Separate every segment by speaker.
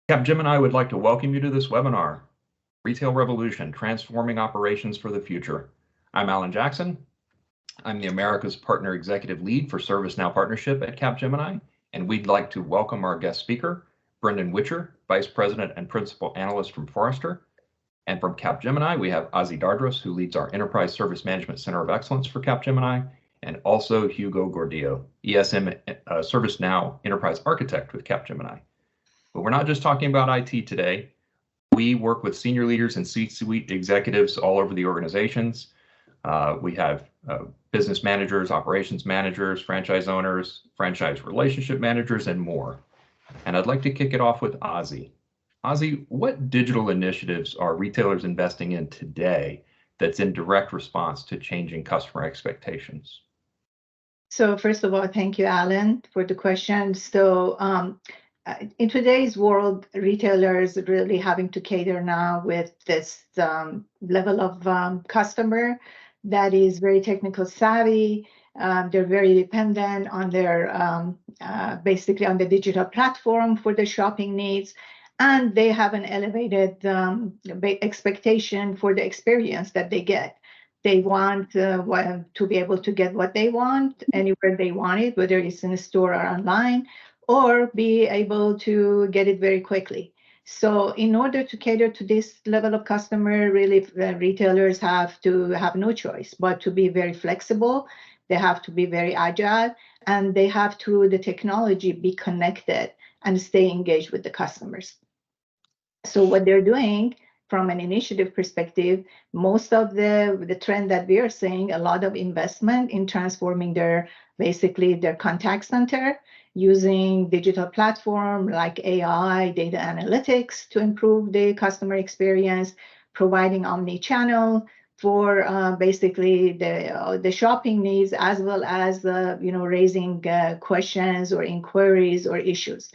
Speaker 1: Capgemini would like to welcome you to this webinar, Retail Revolution, Transforming Operations for the Future. I'm Alan Jackson. I'm the America's Partner Executive Lead for ServiceNow Partnership at Capgemini, and we'd like to welcome our guest speaker, Brendan Witcher, Vice President and Principal Analyst from Forrester. And from Capgemini, we have Ozzy Dardras, who leads our Enterprise Service Management Center of Excellence for Capgemini, and also Hugo Gordillo, ESM ServiceNow Enterprise Architect with Capgemini. But we're not just talking about IT today. We work with senior leaders and C-suite executives all over the organizations. We have business managers, operations managers, franchise owners, franchise relationship managers, and more. And I'd like to kick it off with Ozzy. Ozzy, what digital initiatives are retailers investing in today that's in direct response to changing customer expectations?
Speaker 2: So first of all, thank you, Alan, for the question. So in today's world, retailers are really having to cater now with this level of customer that is very technical savvy. They're very dependent on their basically on the digital platform for the shopping needs. And they have an elevated expectation for the experience that they get. They want to be able to get what they want anywhere they want it, whether it's in a store or online, or be able to get it very quickly. So in order to cater to this level of customer, really retailers have to have no choice but to be very flexible. They have to be very agile, and they have to, the technology, be connected and stay engaged with the customers. So what they're doing from an initiative perspective, most of the trend that we are seeing, a lot of investment in transforming their contact center using digital platform like AI, data analytics to improve the customer experience, providing omni-channel for basically the shopping needs, as well as raising questions or inquiries or issues.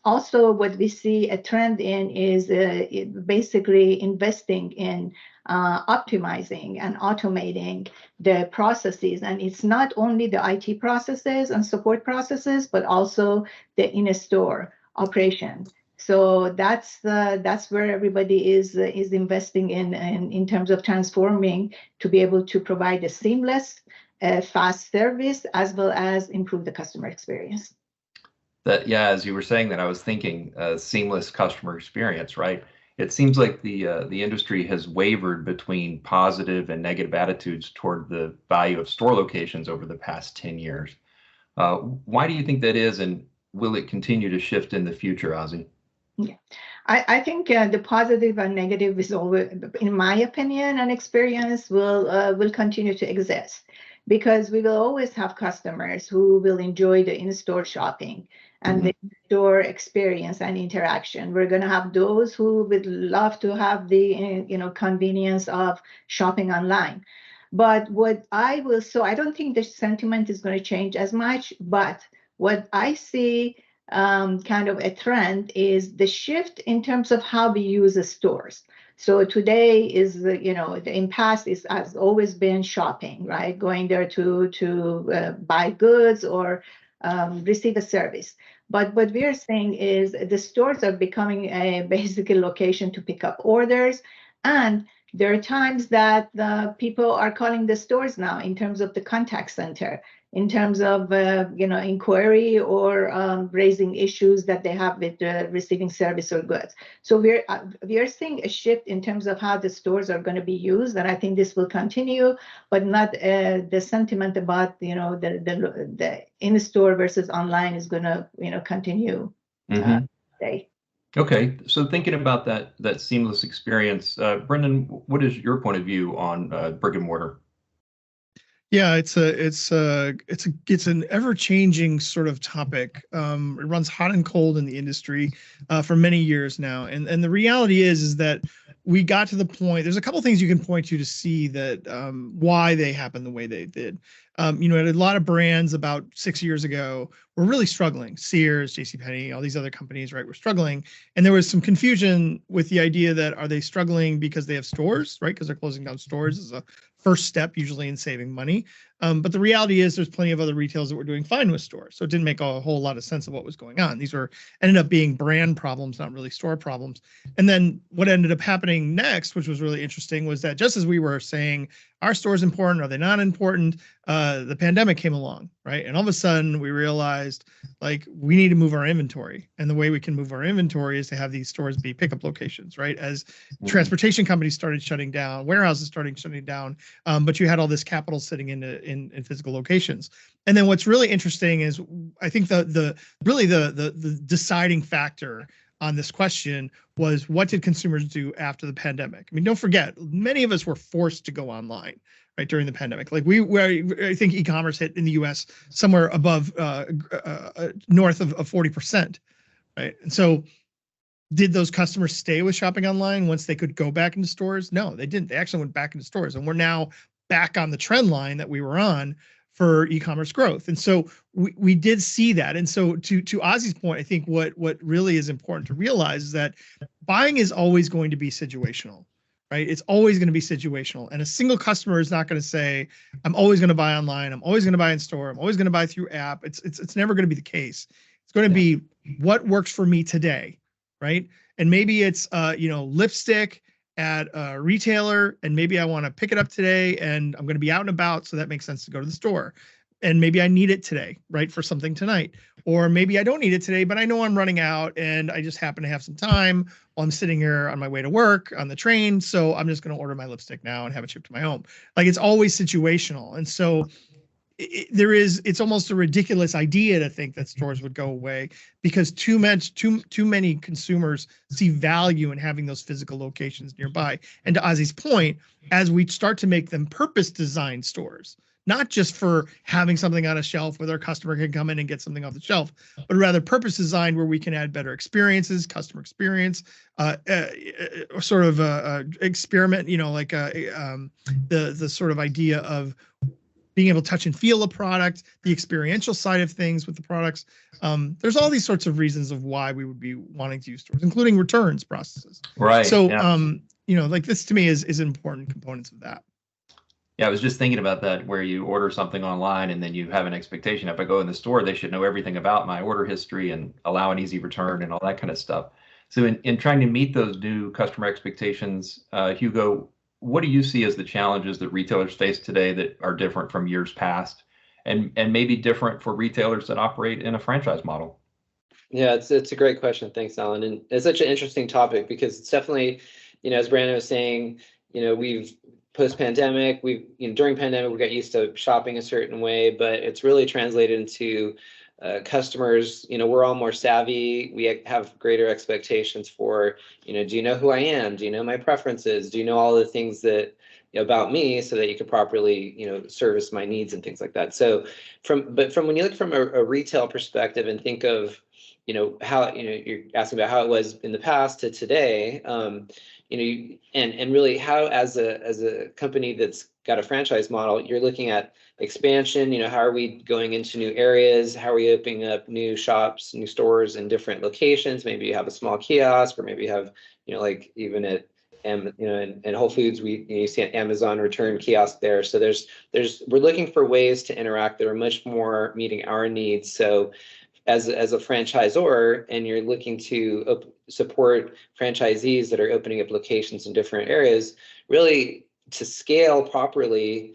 Speaker 2: Also, what we see a trend in is basically investing in optimizing and automating the processes. And it's not only the IT processes and support processes, but also the in-store operation. So that's where everybody is investing in terms of transforming to be able to provide a seamless, fast service, as well as improve the customer experience.
Speaker 1: Yeah, as you were saying that, I was thinking seamless customer experience, right? It seems like the industry has wavered between positive and negative attitudes toward the value of store locations over the past 10 years. Why do you think that is, and will it continue to shift in the future, Ozzy?
Speaker 2: Yeah, I think the positive and negative is always, in my opinion and experience, will continue to exist, because we will always have customers who will enjoy the in-store shopping and the in-store experience and interaction. We're going to have those who would love to have the convenience of shopping online. But I don't think the sentiment is going to change as much. But what I see kind of a trend is the shift in terms of how we use the stores. So today is, in past has always been shopping, right? Going there to buy goods or receive a service. But what we are saying is the stores are becoming a basically location to pick up orders. And there are times that people are calling the stores now in terms of the contact center, in terms of inquiry or raising issues that they have with receiving service or goods. So we are seeing a shift in terms of how the stores are going to be used, and I think this will continue, but not the sentiment about the in-store versus online is going to continue today.
Speaker 1: Okay, so thinking about that seamless experience, Brendan, what is your point of view on brick and mortar?
Speaker 3: Yeah, it's an ever-changing sort of topic. It runs hot and cold in the industry for many years now, and the reality is that we got to the point. There's a couple things you can point to see that why they happened the way they did. A lot of brands about 6 years ago were really struggling. Sears, JCPenney, all these other companies, right, were struggling. And there was some confusion with the idea that, are they struggling because they have stores, right? Because they're closing down stores as a first step, usually in saving money. But the reality is there's plenty of other retailers that were doing fine with stores. So it didn't make a whole lot of sense of what was going on. These ended up being brand problems, not really store problems. And then what ended up happening next, which was really interesting, was that just as we were saying, are stores important? Are they not important? The pandemic came along, right? And all of a sudden we realized, like, we need to move our inventory. And the way we can move our inventory is to have these stores be pickup locations, right? As transportation companies started shutting down, warehouses started shutting down, but you had all this capital sitting in physical locations. And then what's really interesting is, I think the deciding factor on this question was, what did consumers do after the pandemic? I mean, don't forget, many of us were forced to go online, right, during the pandemic. Like I think e-commerce hit in the U.S. somewhere above north of 40%, right? And so did those customers stay with shopping online once they could go back into stores? No, they didn't. They actually went back into stores, and we're now back on the trend line that we were on for e-commerce growth. And so we did see that. And so to Ozzy's point, I think what really is important to realize is that buying is always going to be situational, right? It's always going to be situational. And a single customer is not going to say, I'm always going to buy online, I'm always going to buy in store, I'm always going to buy through app. It's never going to be the case. It's going to be what works for me today, right? And maybe it's lipstick at a retailer, and maybe I want to pick it up today and I'm going to be out and about, so that makes sense to go to the store. And maybe I need it today, right, for something tonight. Or maybe I don't need it today, but I know I'm running out and I just happen to have some time while I'm sitting here on my way to work on the train, so I'm just going to order my lipstick now and have it shipped to my home. Like, it's always situational. And so it's almost a ridiculous idea to think that stores would go away, because too many consumers see value in having those physical locations nearby. And to Ozzy's point, as we start to make them purpose designed stores, not just for having something on a shelf where their customer can come in and get something off the shelf, but rather purpose designed where we can add better experiences, customer experience, sort of experiment, like the sort of idea of being able to touch and feel a product, the experiential side of things with the products. There's all these sorts of reasons of why we would be wanting to use stores, including returns processes.
Speaker 1: Right.
Speaker 3: So, like, this to me is important components of that.
Speaker 1: Yeah, I was just thinking about that, where you order something online and then you have an expectation. If I go in the store, they should know everything about my order history and allow an easy return and all that kind of stuff. So in trying to meet those new customer expectations, Hugo, what do you see as the challenges that retailers face today that are different from years past, and maybe different for retailers that operate in a franchise model?
Speaker 4: Yeah, it's a great question. Thanks, Alan. And it's such an interesting topic, because it's definitely, as Brandon was saying, we've post-pandemic, during pandemic, we got used to shopping a certain way, but it's really translated into customers, we're all more savvy. We have greater expectations for, do you know who I am? Do you know my preferences? Do you know all the things that about me, so that you can properly, service my needs and things like that. So from when you look from a retail perspective and think of, how, you're asking about how it was in the past to today, and really how, as a company that's got a franchise model, you're looking at expansion. How are we going into new areas? How are we opening up new shops, new stores in different locations? Maybe you have a small kiosk, or maybe you have, like even at in Whole Foods, you see an Amazon return kiosk there. So we're looking for ways to interact that are much more meeting our needs. So as a franchisor, and you're looking to support franchisees that are opening up locations in different areas, really to scale properly,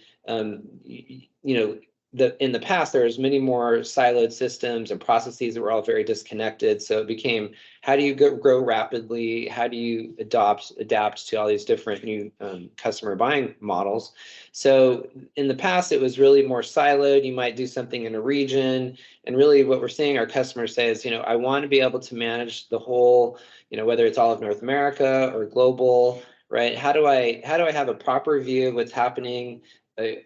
Speaker 4: in the past, there was many more siloed systems and processes that were all very disconnected. So it became, how do you grow rapidly? How do you adapt to all these different new customer buying models? So in the past, it was really more siloed. You might do something in a region. And really what we're seeing our customers say is, I want to be able to manage the whole, whether it's all of North America or global, right? How do I have a proper view of what's happening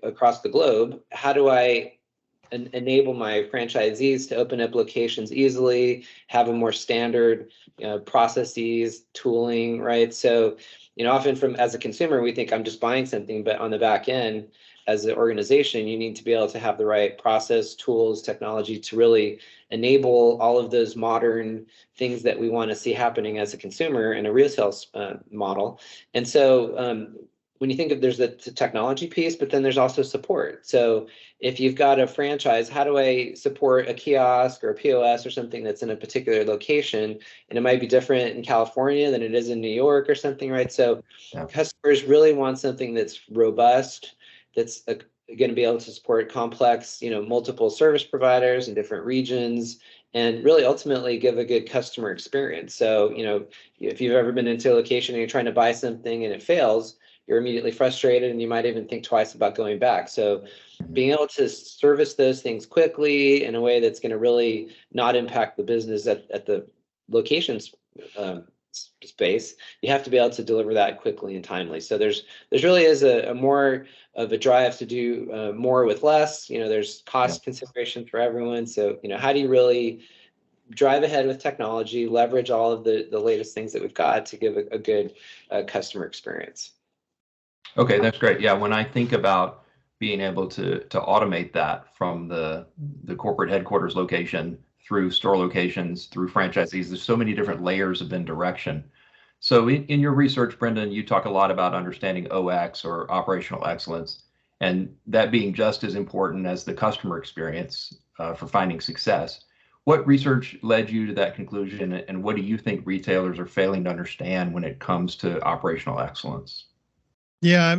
Speaker 4: across the globe? How do I enable my franchisees to open up locations easily, have a more standard processes, tooling, right? So, often as a consumer, we think I'm just buying something, but on the back end, as an organization, you need to be able to have the right process, tools, technology to really enable all of those modern things that we want to see happening as a consumer in a retail model. And so when you think of, there's the technology piece, but then there's also support. So if you've got a franchise, how do I support a kiosk or a POS or something that's in a particular location? And it might be different in California than it is in New York or something, right? So customers really want something that's robust, that's going to be able to support complex, multiple service providers in different regions, and really ultimately give a good customer experience. So, if you've ever been into a location and you're trying to buy something and it fails, you're immediately frustrated and you might even think twice about going back. So being able to service those things quickly in a way that's going to really not impact the business at the locations space, you have to be able to deliver that quickly and timely. So there's really is a more of a drive to do more with less. There's cost considerations for everyone. So how do you really drive ahead with technology, leverage all of the latest things that we've got to give a good customer experience?
Speaker 1: Okay, that's great. Yeah, when I think about being able to automate that from the corporate headquarters location through store locations, through franchisees, there's so many different layers of indirection. So in your research, Brendan, you talk a lot about understanding OX or operational excellence, and that being just as important as the customer experience for finding success. What research led you to that conclusion, and what do you think retailers are failing to understand when it comes to operational excellence?
Speaker 3: Yeah,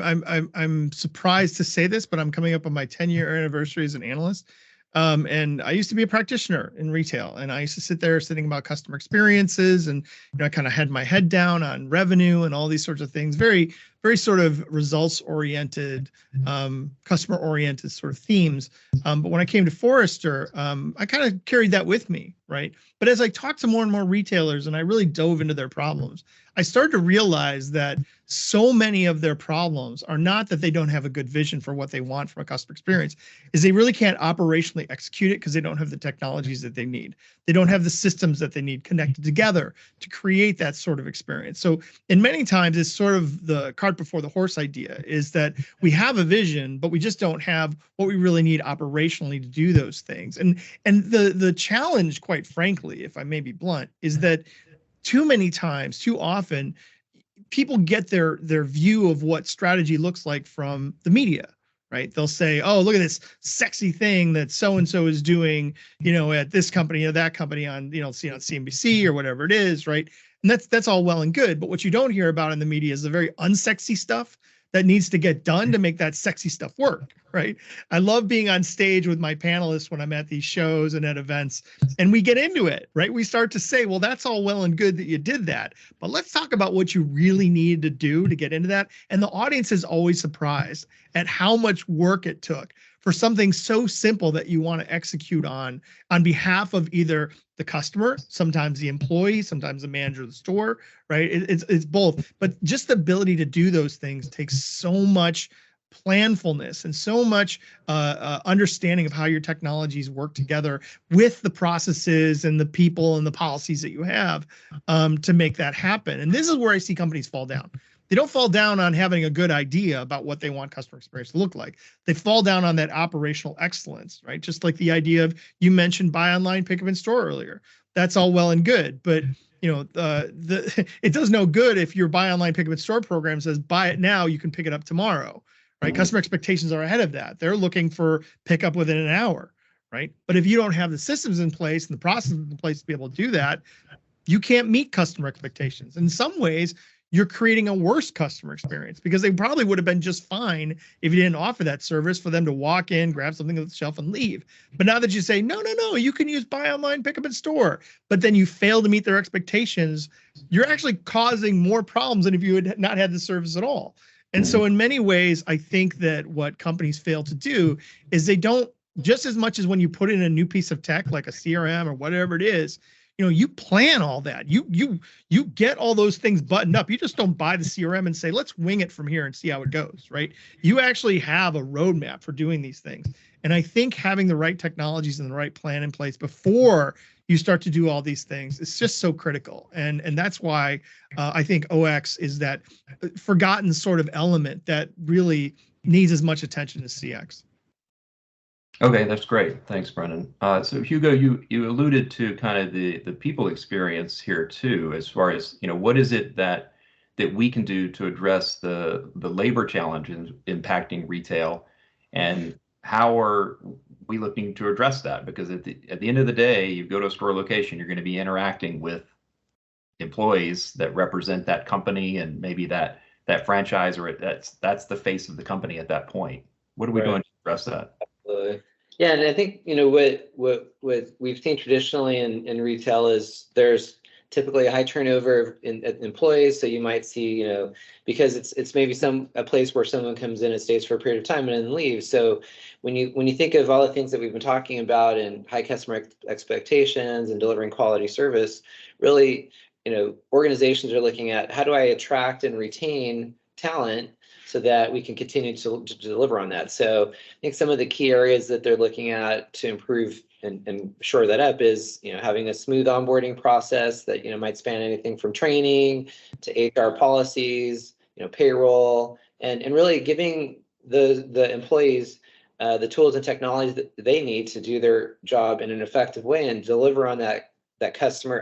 Speaker 3: I'm surprised to say this, but I'm coming up on my 10-year anniversary as an analyst. And I used to be a practitioner in retail, and I used to sit there thinking about customer experiences, and I kind of had my head down on revenue and all these sorts of things, very, very sort of results oriented, customer oriented sort of themes. But when I came to Forrester, I kind of carried that with me, right? But as I talked to more and more retailers and I really dove into their problems, I started to realize that so many of their problems are not that they don't have a good vision for what they want from a customer experience, is they really can't operationally execute it because they don't have the technologies that they need. They don't have the systems that they need connected together to create that sort of experience. So in many times, it's sort of the cart before the horse idea, is that we have a vision, but we just don't have what we really need operationally to do those things. And the challenge, quite frankly, if I may be blunt, is that too many times, too often, people get their view of what strategy looks like from the media, right? They'll say, oh, look at this sexy thing that so-and-so is doing, at this company or that company on, on CNBC or whatever it is, right? And that's all well and good. But what you don't hear about in the media is the very unsexy stuff that needs to get done to make that sexy stuff work, right? I love being on stage with my panelists when I'm at these shows and at events, and we get into it, right? We start to say, well, that's all well and good that you did that, but let's talk about what you really needed to do to get into that. And the audience is always surprised at how much work it took for something so simple that you want to execute on behalf of either the customer, sometimes the employee, sometimes the manager of the store, right? It's both, but just the ability to do those things takes so much planfulness and so much understanding of how your technologies work together with the processes and the people and the policies that you have to make that happen. And this is where I see companies fall down. They don't fall down on having a good idea about what they want customer experience to look like. They fall down on that operational excellence, right? Just like the idea of, you mentioned buy online, pick up in store earlier. That's all well and good, but it does no good if your buy online, pick up in store program says buy it now, you can pick it up tomorrow, right? Customer expectations are ahead of that. They're looking for pickup within an hour, right? But if you don't have the systems in place and the processes in place to be able to do that, you can't meet customer expectations. In some ways, you're creating a worse customer experience, because they probably would have been just fine if you didn't offer that service for them to walk in, grab something off the shelf and leave. But now that you say, no, you can use buy online, pick up in store, but then you fail to meet their expectations, you're actually causing more problems than if you had not had the service at all. And so in many ways, I think that what companies fail to do is they don't, just as much as when you put in a new piece of tech, like a CRM or whatever it is, you plan all that. You get all those things buttoned up. You just don't buy the CRM and say, let's wing it from here and see how it goes, right? You actually have a roadmap for doing these things. And I think having the right technologies and the right plan in place before you start to do all these things is just so critical. And that's why I think OX is that forgotten sort of element that really needs as much attention as CX.
Speaker 1: Okay, that's great. Thanks, Brendan. So Hugo, you alluded to kind of the people experience here too, as far as, what is it that we can do to address the labor challenges impacting retail, and how are we looking to address that? Because at the end of the day, you go to a store location, you're going to be interacting with employees that represent that company and maybe that franchise, or that's the face of the company at that point. What are we doing to address that?
Speaker 4: Yeah, and I think what we've seen traditionally in retail is there's typically a high turnover in employees. So you might see, because it's maybe a place where someone comes in and stays for a period of time and then leaves. So when you think of all the things that we've been talking about and high customer expectations and delivering quality service, really, organizations are looking at, how do I attract and retain talent so that we can continue to deliver on that. So I think some of the key areas that they're looking at to improve and shore that up is, having a smooth onboarding process that, might span anything from training to HR policies, payroll, and really giving the employees the tools and technologies that they need to do their job in an effective way and deliver on that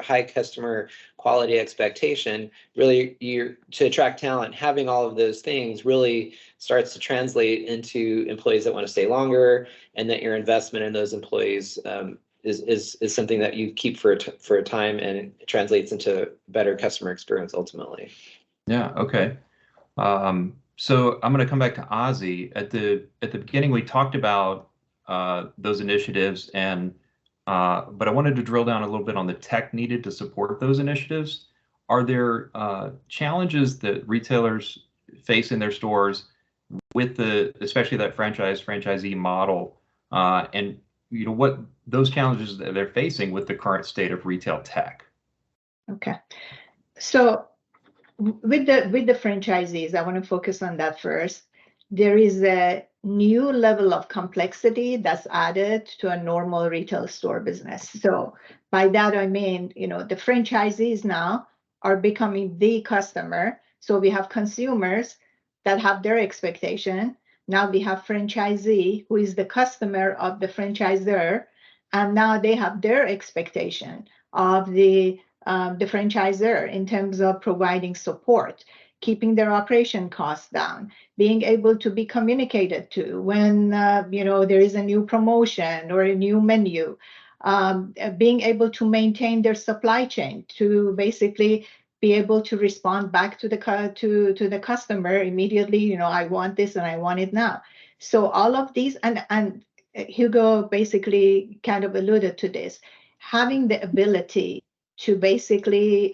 Speaker 4: high customer quality expectation. Really, to attract talent, having all of those things really starts to translate into employees that want to stay longer, and that your investment in those employees is something that you keep for a time, and it translates into better customer experience ultimately.
Speaker 1: Yeah. Okay. So I'm going to come back to Ozzy. At the beginning, we talked about those initiatives, but I wanted to drill down a little bit on the tech needed to support those initiatives. Are there challenges that retailers face in their stores with especially that franchisee model, and what those challenges that they're facing with the current state of retail tech?
Speaker 2: Okay, so with the franchisees, I want to focus on that first. There is a new level of complexity that's added to a normal retail store business. So by that, I mean, the franchisees now are becoming the customer. So we have consumers that have their expectation. Now we have franchisee who is the customer of the franchisor. And now they have their expectation of the franchisor in terms of providing support, keeping their operation costs down, being able to be communicated to when there is a new promotion or a new menu, being able to maintain their supply chain, to basically be able to respond back to the customer immediately. I want this and I want it now. So all of these, and Hugo basically kind of alluded to this, having the ability to basically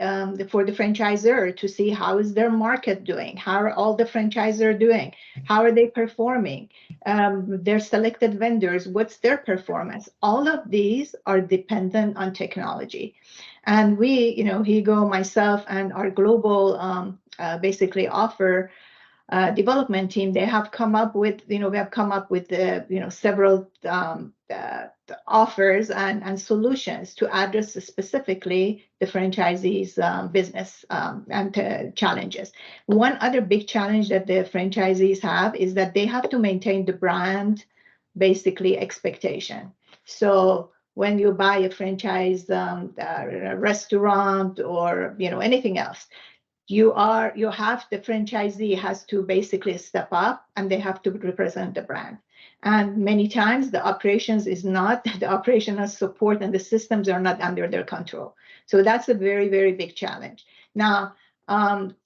Speaker 2: for the franchisor to see how is their market doing, how are all the franchisors doing, how are they performing, their selected vendors, what's their performance. All of these are dependent on technology. And we, Hugo, myself, and our global basically offer development team, they have come up with, we have come up with several offers and solutions to address specifically the franchisees' business and challenges. One other big challenge that the franchisees have is that they have to maintain the brand, basically, expectation. So when you buy a franchise restaurant or anything else, the franchisee has to basically step up, and they have to represent the brand. And many times the operations is not, the operational support and the systems are not under their control. So that's a very, very big challenge. Now,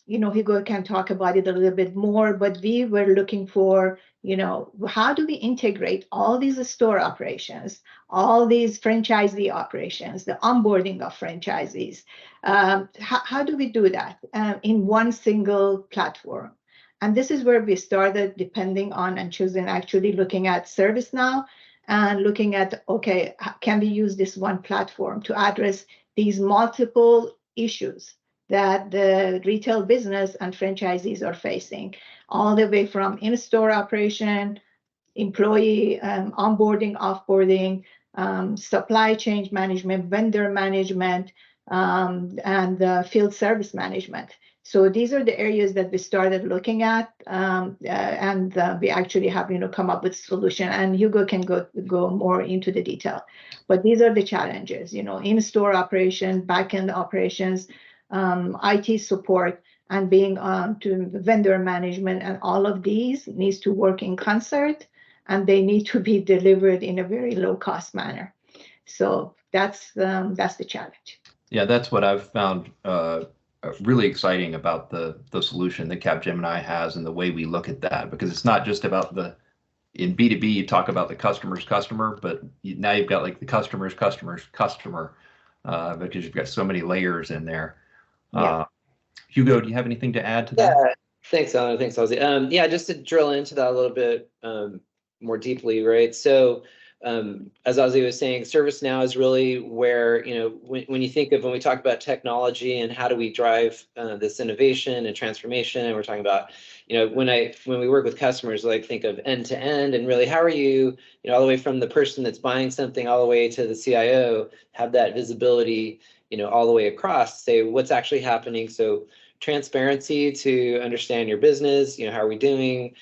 Speaker 2: Hugo can talk about it a little bit more, but we were looking for, how do we integrate all these store operations, all these franchisee operations, the onboarding of franchisees? How do we do that in one single platform? And this is where we started depending on and choosing, actually looking at ServiceNow and looking at, okay, can we use this one platform to address these multiple issues that the retail business and franchisees are facing, all the way from in-store operation, employee onboarding, offboarding, supply chain management, vendor management, and field service management. So these are the areas that we started looking at, and we actually have, come up with solution. And Hugo can go more into the detail. But these are the challenges, in-store operation, back-end operations, IT support, and being to vendor management, and all of these needs to work in concert, and they need to be delivered in a very low-cost manner. So that's the challenge.
Speaker 1: Yeah, that's what I've found really exciting about the solution that Capgemini has and the way we look at that, because it's not just about in B2B, you talk about the customer's customer, but now you've got like the customer's customer's customer, because you've got so many layers in there.
Speaker 2: Yeah.
Speaker 1: Hugo, do you have anything to add to that?
Speaker 4: Yeah, thanks, Alan. Thanks, Ozzy. Yeah, just to drill into that a little bit more deeply, right? So as Ozzy was saying, ServiceNow is really where, when you think of, when we talk about technology and how do we drive this innovation and transformation, and we're talking about, when we work with customers, like think of end to end, and really how are you, all the way from the person that's buying something all the way to the CIO, have that visibility, all the way across, say what's actually happening. So transparency to understand your business, how are we doing?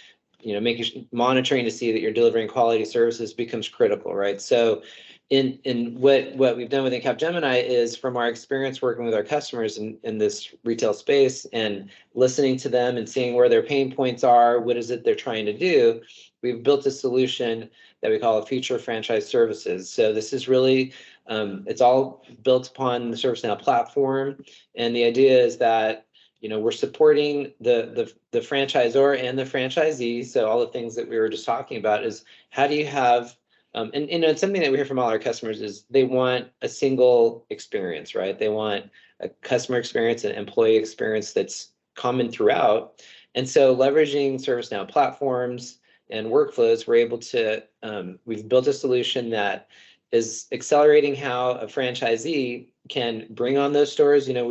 Speaker 4: Monitoring to see that you're delivering quality services becomes critical, right? So in what we've done within Capgemini is, from our experience working with our customers in this retail space and listening to them and seeing where their pain points are, what is it they're trying to do, we've built a solution that we call Future Franchise Services. So this is really, it's all built upon the ServiceNow platform. And the idea is that we're supporting the franchisor and the franchisee. So all the things that we were just talking about is, how do you have, and it's something that we hear from all our customers is they want a single experience, right? They want a customer experience and employee experience that's common throughout. And so leveraging ServiceNow platforms and workflows, we're able to, we've built a solution that is accelerating how a franchisee can bring on those stores. I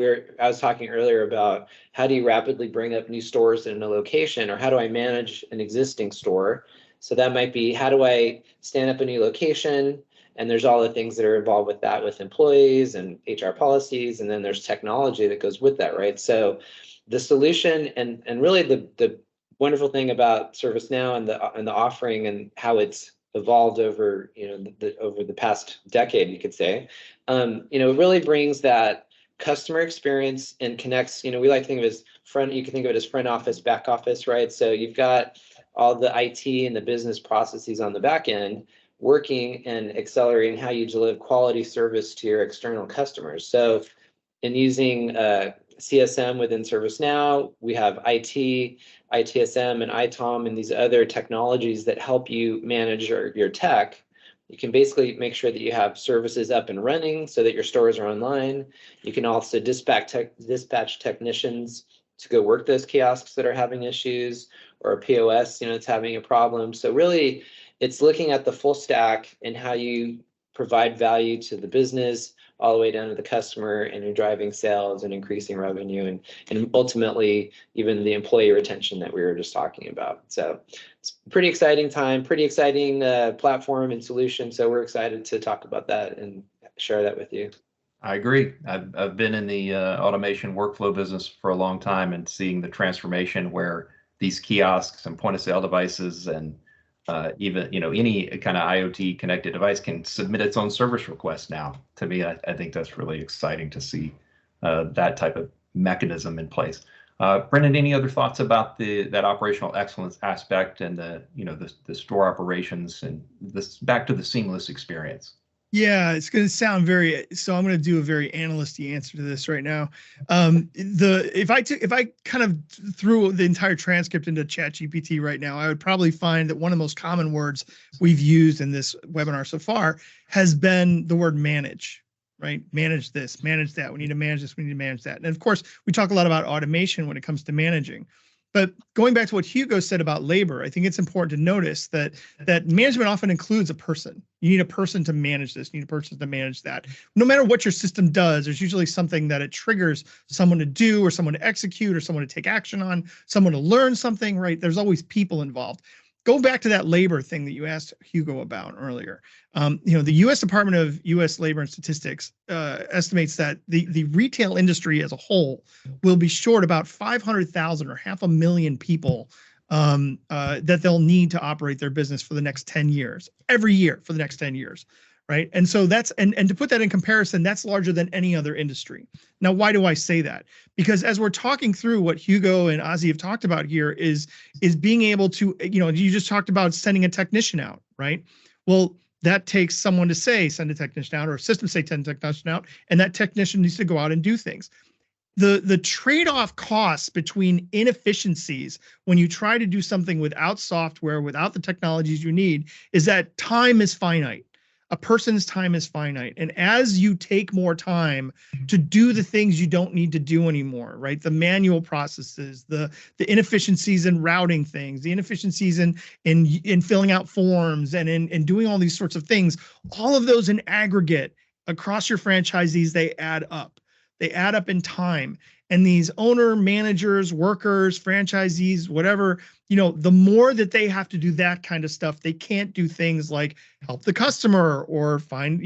Speaker 4: was talking earlier about how do you rapidly bring up new stores in a location, or how do I manage an existing store? So that might be, how do I stand up a new location? And there's all the things that are involved with that, with employees and HR policies, and then there's technology that goes with that, right? So the solution, and really the wonderful thing about ServiceNow and the offering and how it's evolved over over the past decade, you could say, it really brings that customer experience and connects. We like to think of it as you can think of it as front office, back office, right? So you've got all the IT and the business processes on the back end working and accelerating how you deliver quality service to your external customers. So in using CSM within ServiceNow, we have IT, ITSM, and ITOM, and these other technologies that help you manage your tech. You can basically make sure that you have services up and running so that your stores are online. You can also dispatch technicians to go work those kiosks that are having issues, or a POS, it's having a problem. So really, it's looking at the full stack and how you provide value to the business, all the way down to the customer, and you're driving sales and increasing revenue, and ultimately even the employee retention that we were just talking about. So it's a pretty exciting time, pretty exciting platform and solution. So we're excited to talk about that and share that with you.
Speaker 1: I agree. I've been in the automation workflow business for a long time, and seeing the transformation where these kiosks and point of sale devices and even any kind of IoT connected device can submit its own service request now. To me, I think that's really exciting to see that type of mechanism in place. Brendan, any other thoughts about that operational excellence aspect and the store operations and this back to the seamless experience?
Speaker 3: Yeah, it's going to sound so I'm going to do a very analyst-y answer to this right now. If I kind of threw the entire transcript into ChatGPT right now, I would probably find that one of the most common words we've used in this webinar so far has been the word manage, right? Manage this, manage that. We need to manage this, we need to manage that. And of course, we talk a lot about automation when it comes to managing. But going back to what Hugo said about labor, I think it's important to notice that management often includes a person. You need a person to manage this. You need a person to manage that. No matter what your system does, there's usually something that it triggers someone to do, or someone to execute, or someone to take action on, someone to learn something, right? There's always people involved. go back to that labor thing that you asked Hugo about earlier. The U.S. Department of U.S. Labor and Statistics estimates that the retail industry as a whole will be short about 500,000 or 500,000 people that they'll need to operate their business for the next 10 years, every year for the next 10 years. Right. And so that's and to put that in comparison, that's larger than any other industry. Now, why do I say that? Because as we're talking through what Hugo and Ozzy have talked about here is being able to, you just talked about sending a technician out, right? Well, that takes someone to send a technician out, or a system to send a technician out, and that technician needs to go out and do things. The trade-off costs between inefficiencies when you try to do something without software, without the technologies you need, is that time is finite. A person's time is finite. And as you take more time to do the things you don't need to do anymore, right? The manual processes, the inefficiencies in routing things, the inefficiencies in filling out forms and in doing all these sorts of things, all of those in aggregate across your franchisees, they add up. They add up in time. And these owner, managers, workers, franchisees, whatever, the more that they have to do that kind of stuff, they can't do things like help the customer or find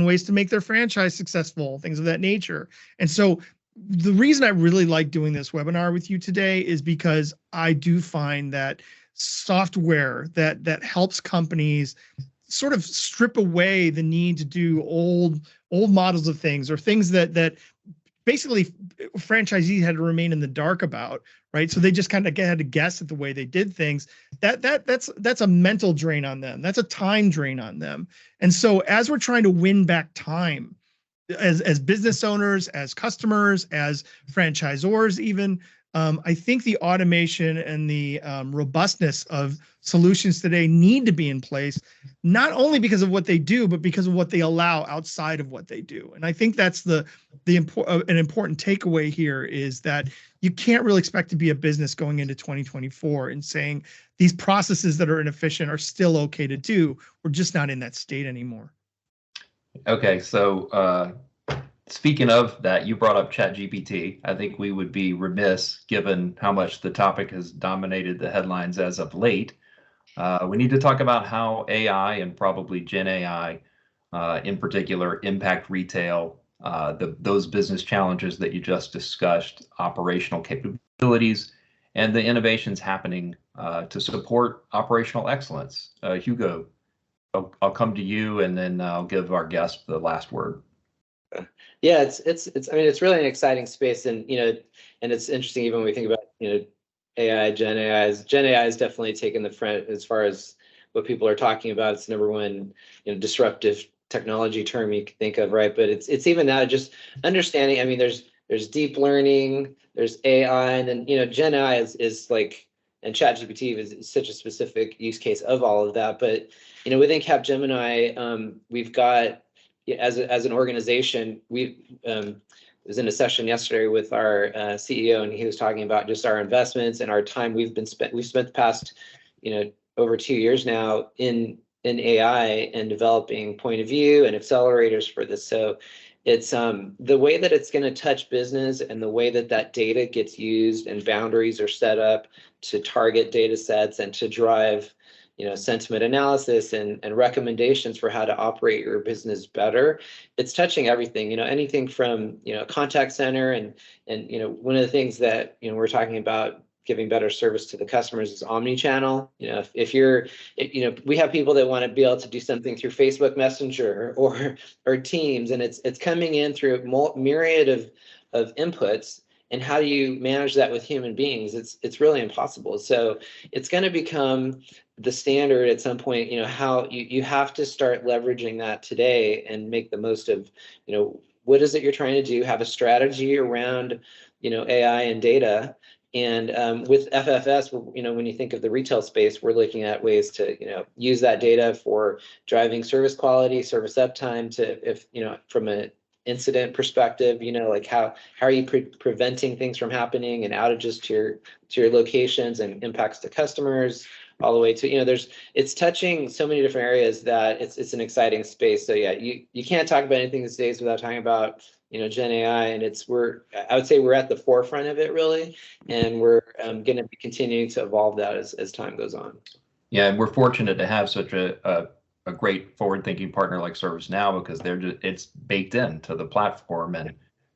Speaker 3: ways to make their franchise successful, things of that nature. And so the reason I really like doing this webinar with you today is because I do find that software that helps companies sort of strip away the need to do old models of things, or things that basically franchisees had to remain in the dark about, right? So they just kind of had to guess at the way they did things. That's a mental drain on them. That's a time drain on them. And so as we're trying to win back time, as business owners, as customers, as franchisors even, I think the automation and the robustness of solutions today need to be in place, not only because of what they do, but because of what they allow outside of what they do. And I think that's an important takeaway here, is that you can't really expect to be a business going into 2024 and saying these processes that are inefficient are still okay to do. We're just not in that state anymore.
Speaker 1: Okay, so speaking of that, you brought up ChatGPT. I think we would be remiss, given how much the topic has dominated the headlines as of late. We need to talk about how AI, and probably Gen AI in particular, impact retail, those business challenges that you just discussed, operational capabilities, and the innovations happening to support operational excellence. Hugo, I'll come to you, and then I'll give our guest the last word.
Speaker 4: Yeah, it's really an exciting space, and and it's interesting even when we think about AI, Gen AI is definitely taken the front as far as what people are talking about. It's number one disruptive technology term you can think of, right? But it's even now just understanding. I mean, there's deep learning, there's AI, and then Gen AI is like, and ChatGPT is such a specific use case of all of that. But within Capgemini, we've got, as an organization, we was in a session yesterday with our CEO, and he was talking about just our investments and our time we've spent the past over 2 years now in AI and developing point of view and accelerators for this. So it's the way that it's going to touch business, and the way that data gets used and boundaries are set up to target data sets and to drive sentiment analysis and recommendations for how to operate your business better. It's touching everything, anything from, contact center and one of the things that, we're talking about giving better service to the customers is omni-channel. If you're, we have people that want to be able to do something through Facebook Messenger or Teams, and it's coming in through a myriad of inputs. And how do you manage that with human beings? It's really impossible. So it's going to become the standard at some point. How you have to start leveraging that today and make the most of what is it you're trying to do. Have a strategy around AI and data. And with FFS, when you think of the retail space, we're looking at ways to use that data for driving service quality, service uptime, to from an incident perspective, like how are you preventing things from happening and outages to your locations and impacts to customers, all the way to it's touching so many different areas that it's an exciting space. So yeah, you can't talk about anything these days without talking about Gen AI, and I would say we're at the forefront of it really, and we're going to be continuing to evolve that as time goes on.
Speaker 1: Yeah, and we're fortunate to have such a great forward-thinking partner like ServiceNow, because it's baked into the platform, and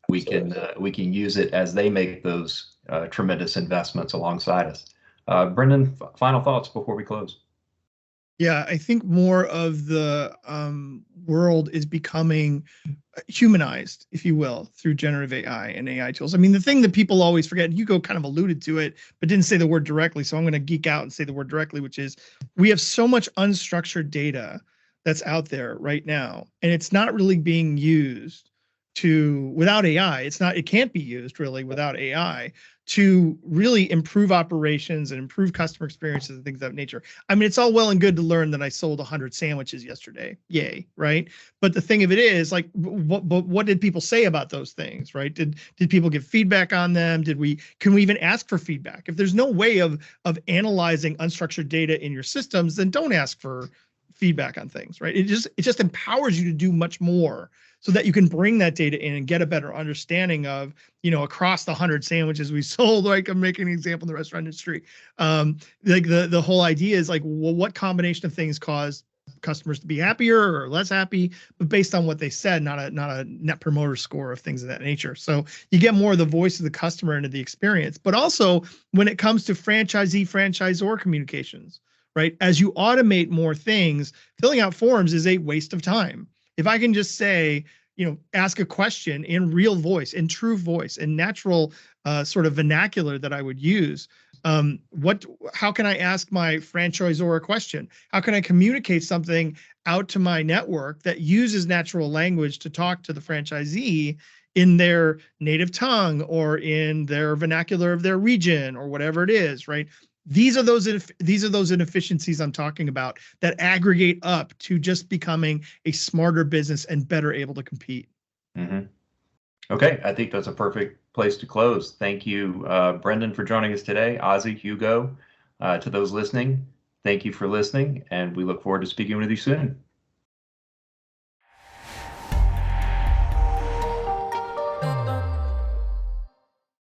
Speaker 1: we can use it as they make those tremendous investments alongside us. Brendan, final thoughts before we close?
Speaker 3: Yeah, I think more of the world is becoming humanized, if you will, through generative AI and AI tools. I mean, the thing that people always forget, Hugo kind of alluded to it, but didn't say the word directly. So I'm going to geek out and say the word directly, which is we have so much unstructured data that's out there right now, and it's not really being used without AI. It can't be used really without AI to really improve operations and improve customer experiences and things of that nature. I mean, it's all well and good to learn that I sold 100 sandwiches yesterday. Yay, right? But the thing of it is, like, what did people say about those things, right? Did people give feedback on them? Can we even ask for feedback? If there's no way of analyzing unstructured data in your systems, then don't ask for feedback on things, right? It just empowers you to do much more, so that you can bring that data in and get a better understanding of, across the 100 sandwiches we sold. Like, I'm making an example in the restaurant industry. Like the whole idea is like, well, what combination of things caused customers to be happier or less happy, but based on what they said, not a net promoter score of things of that nature. So you get more of the voice of the customer into the experience. But also when it comes to franchisor communications, right? As you automate more things, filling out forms is a waste of time. If I can just say, ask a question in real voice, in true voice, in natural sort of vernacular that I would use, how can I ask my franchisor a question? How can I communicate something out to my network that uses natural language to talk to the franchisee in their native tongue or in their vernacular of their region or whatever it is, right? These are those inefficiencies I'm talking about that aggregate up to just becoming a smarter business and better able to compete.
Speaker 1: Mm-hmm. Okay, I think that's a perfect place to close. Thank you, Brendan, for joining us today. Ozzy, Hugo, to those listening, thank you for listening, and we look forward to speaking with you soon.